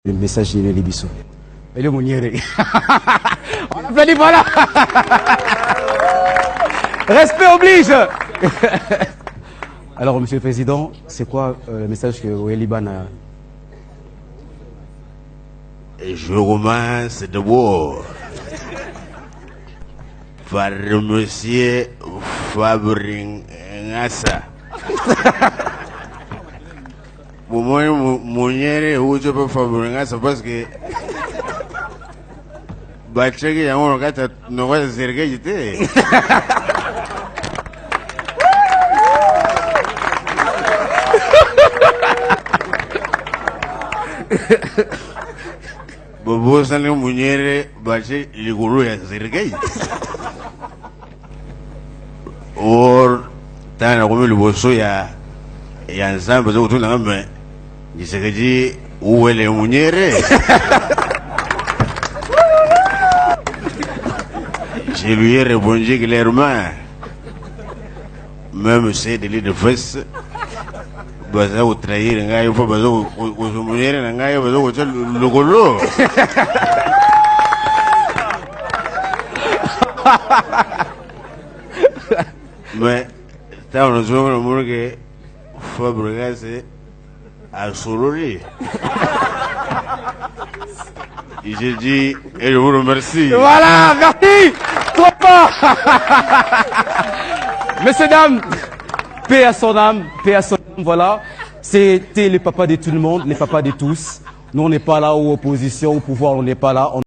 Le message de Libiso. Et le Mounier. On applaudit, voilà. Respect oblige. Alors, Monsieur le Président, c'est quoi le message que Oueliban a? Je commence d'abord par Monsieur Fabring Ngassa. Pour moi, Mounier ou je peux Fabring Ngassa parce que Bacheki yango kata noga serge jite. Bobo sale Mounier bache liguru ya serge. Or tana comme le bosso ya ensemble zo tuna ngame. Jisekeji uwele Mounier. Je lui ai répondu clairement, même si c'est des lits de fesses, baza ou trahir un gars, il faut baza ou se mouiller un gars, baza ou le golo. Mais, t'as un jour le monde que Fabregas a souri. Et j'ai dit, et je vous remercie. Voilà, merci. Trop fort. Messieurs, dames, paix à son âme, paix à son âme, voilà. C'était le papa de tout le monde, le papa de tous. Nous, on n'est pas là aux oppositions, au pouvoir, on n'est pas là.